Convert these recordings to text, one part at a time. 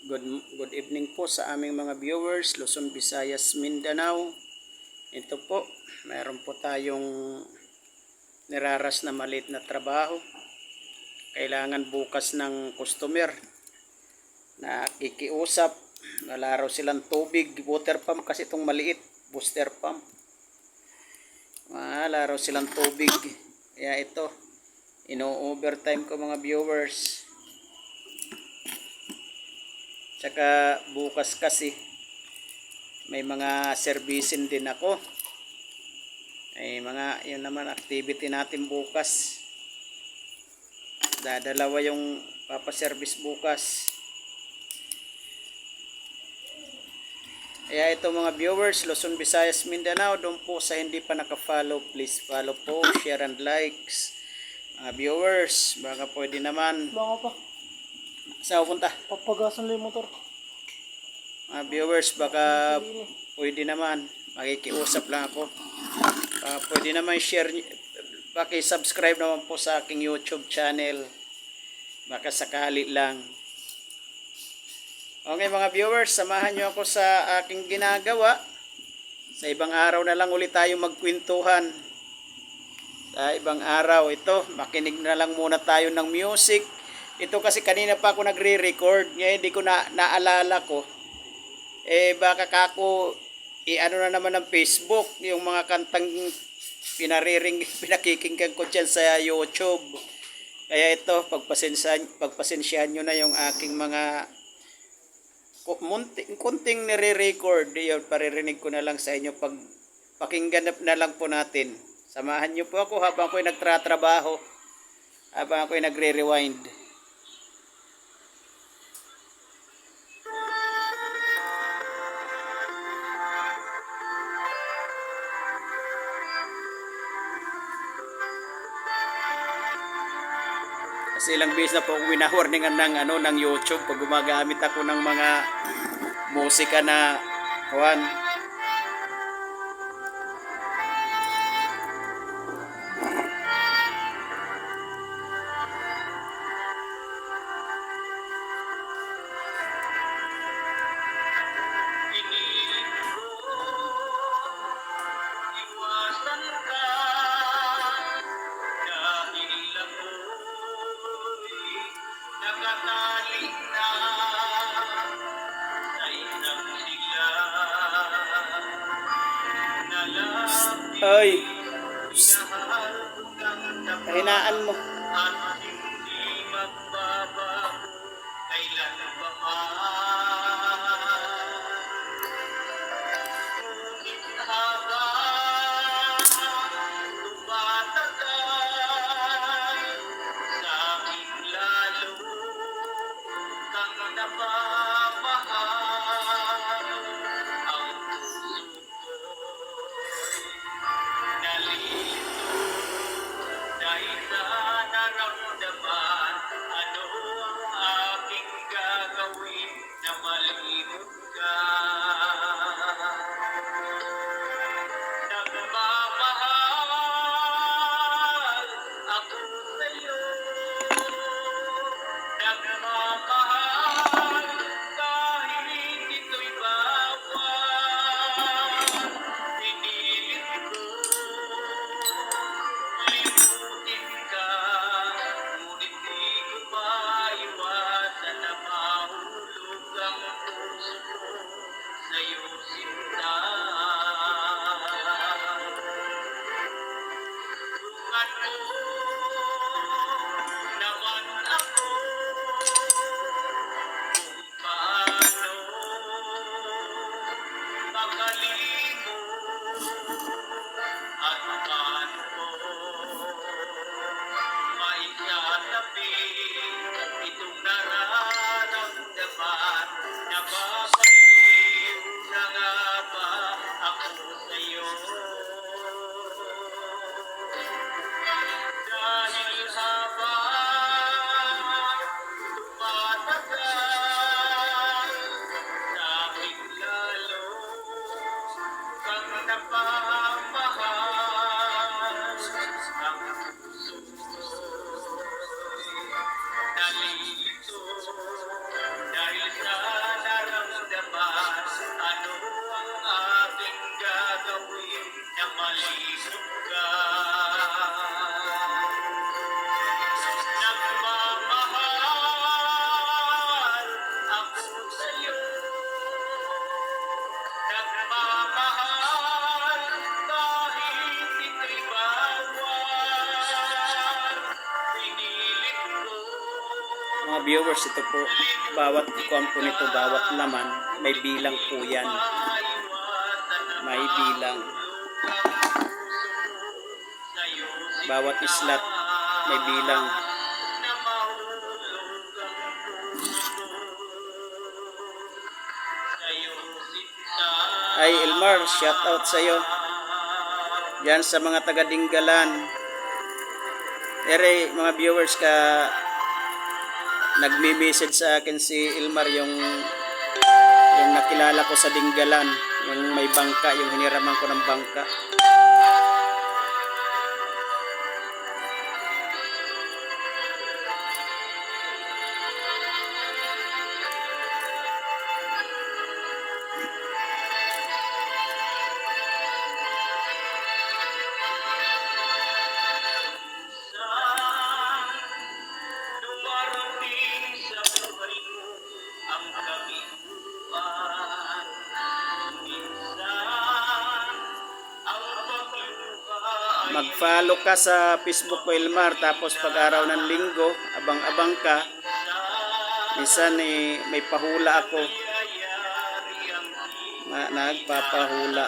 Good, good evening po sa aming mga viewers, Luzon, Visayas, Mindanao. Ito po, mayroon po tayong niraras na maliit na trabaho. Kailangan bukas ng customer na kikiusap. Nalaro silang tubig, water pump kasi itong maliit, booster pump. Nalaro silang tubig. Kaya ito, ino-overtime ko mga viewers. Tsaka bukas kasi may mga servicing din ako. Ay mga yun naman activity natin bukas. Dadalawa yung papaservice bukas. Kaya ito mga viewers, Luzon, Visayas, Mindanao, doon po sa hindi pa naka-follow, please follow po, share and likes. Mga viewers, baka pwede naman. Baka pa. Saan punta? Papagasan lang yung motor. Mga viewers, baka pwede naman. Makikiusap lang ako. Pwede naman share, paki-subscribe naman po sa aking YouTube channel. Baka sakali lang. Okay mga viewers, samahan nyo ako sa aking ginagawa. Sa ibang araw na lang ulit tayo magkwentuhan. Sa ibang araw, ito, makinig na lang muna tayo ng music. Ito kasi kanina pa ako nagre-record. Ngayon hindi ko naalala ko. Baka kako i-ano na naman ng Facebook yung mga kantang pinakikinggan ko dyan sa YouTube. Kaya ito, pagpasensyahan nyo na yung aking mga kunting nire-record. Yun, paririnig ko na lang sa inyo. Pakinggan na lang po natin. Samahan nyo po ako habang ako'y nagtratrabaho. Habang ako'y nagre-rewind. Kasi ilang beses na po akong winawarningan ng YouTube pag gumagamit ako ng mga musika na kuwan. Ay, kahinaan mo. viewers, ito po, bawat kuwan po nito, bawat laman, may bilang po yan. May bilang. Bawat slot, may bilang. Ay, Elmar, shout out sa'yo. Yan sa mga taga-Dinggalan. Ere, mga viewers ka, nagme-message sa akin si Elmar, yung nakilala ko sa Dinggalan, yung may bangka, yung hiniraman ko ng bangka. Mag-follow ka sa Facebook ko, Elmar, tapos pag araw ng linggo, abang-abang ka. Minsan may pahula ako. Nagpapahula.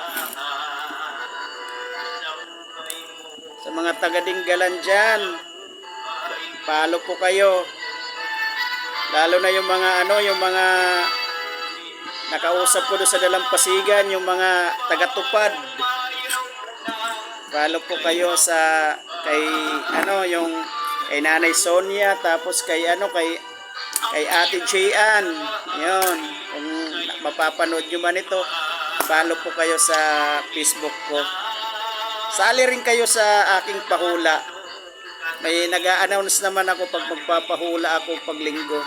Sa mga taga-Dinggalan dyan, follow po kayo. Lalo na yung mga yung mga nakausap ko doon sa Dalampasigan, yung mga taga-Tupad. Follow po kayo sa kay yung kay Nanay Sonia, tapos kay kay Ate Jian. 'Yon. Kung mapapanood niyo man ito, follow po kayo sa Facebook ko. Sali rin kayo sa aking pahula. May nag-a-announce naman ako pag magpapahula ako pag linggo.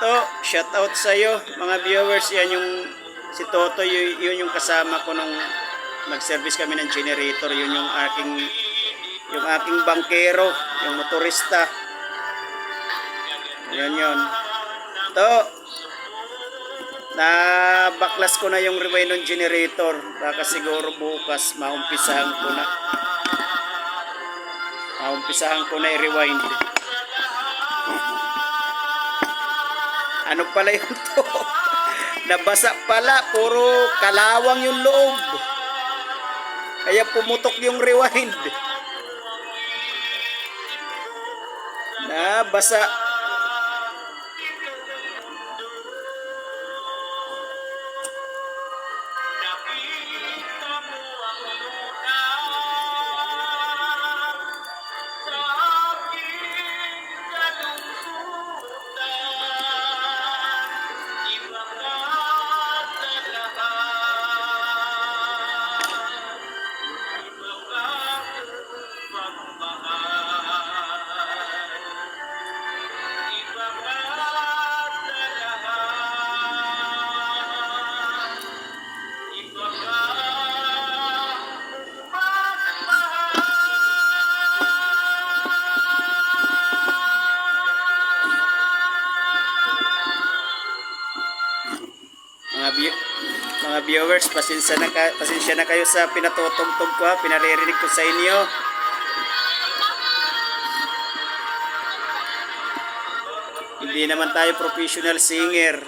To, shout out sa iyo mga viewers. Yan yung si Toto, yun yung kasama ko nung nag-service kami ng generator. Yun yung aking bangkero, yung motorista. Yun. To, na baklas ko na yung rewind ng generator. Baka siguro bukas maumpisahan ko na i-rewind. Ano pala yun to? Nabasa pala, puro kalawang yung loob. Kaya pumutok yung rewind. Nabasa. Mga viewers, pasensya na kayo sa pinatutugtog ko, pinaririnig ko sa inyo. Hindi naman tayo professional singer.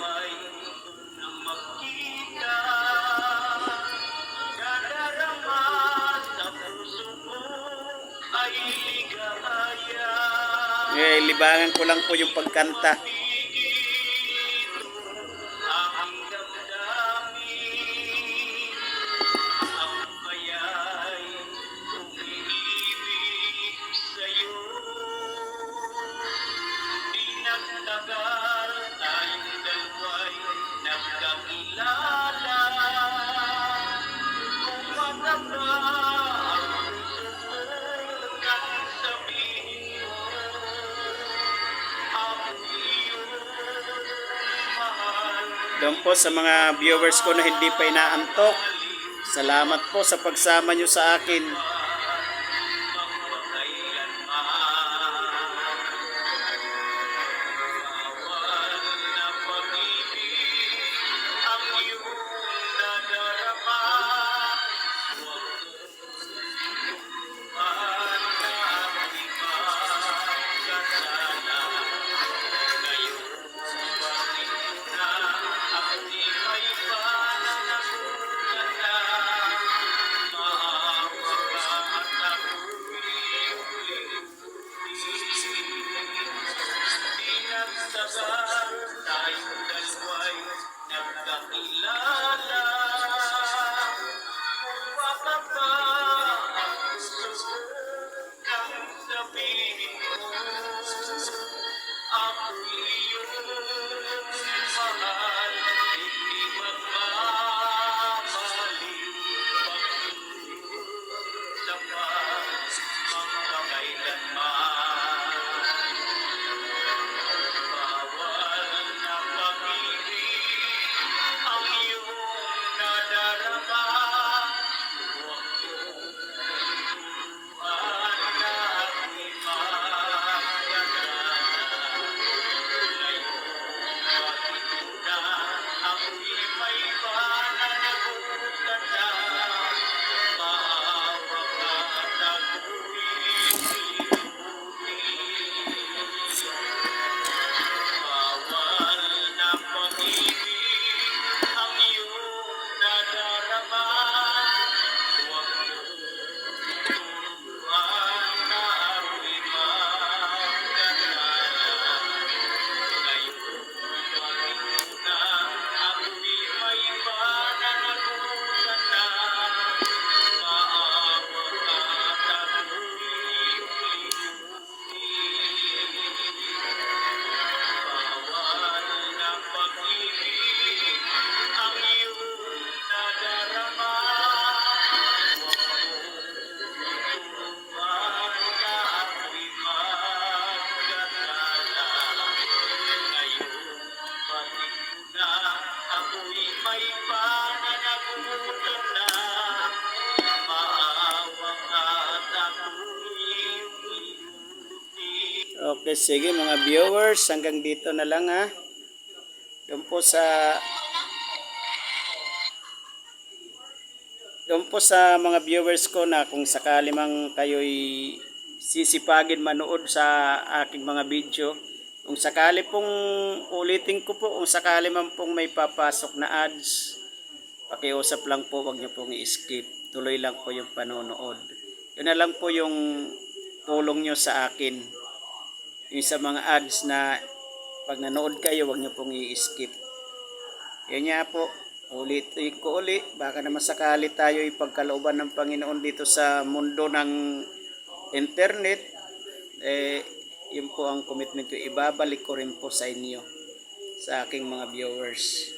Libangan ko lang po yung pagkanta. Doon po sa mga viewers ko na hindi pa inaantok, salamat po sa pagsama nyo sa akin. Okay, sige mga viewers, hanggang dito na lang ha. Doon po sa mga viewers ko na kung sakali mang kayo'y sisipagin manood sa aking mga video, kung sakali pong ulitin ko po, kung sakali man pong may papasok na ads, pakiusap lang po, wag niyo pong i-skip. Tuloy lang po yung panonood. Yun na lang po yung tulong niyo sa akin. Yung sa mga ads na pag nanood kayo, wag niyo pong i-skip. Yun nga po, ulitin ko uli, baka naman sakali tayo ipagkalooban ng Panginoon dito sa mundo ng internet, yun po ang commitment ko, ibabalik ko rin po sa inyo, sa aking mga viewers.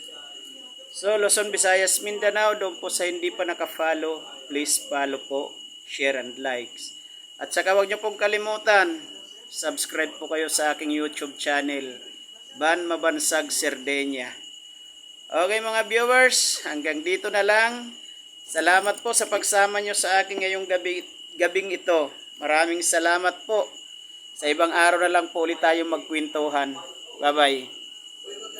So, Luzon, Visayas, Mindanao, doon po sa hindi pa nakafollow, please follow po, share and likes. At saka huwag niyo pong kalimutan, subscribe po kayo sa aking YouTube channel, Ban Mabansag Serdenya. Okay mga viewers, hanggang dito na lang. Salamat po sa pagsama nyo sa akin ngayong gabing ito. Maraming salamat po. Sa ibang araw na lang po ulit tayong magkwentuhan. Bye bye.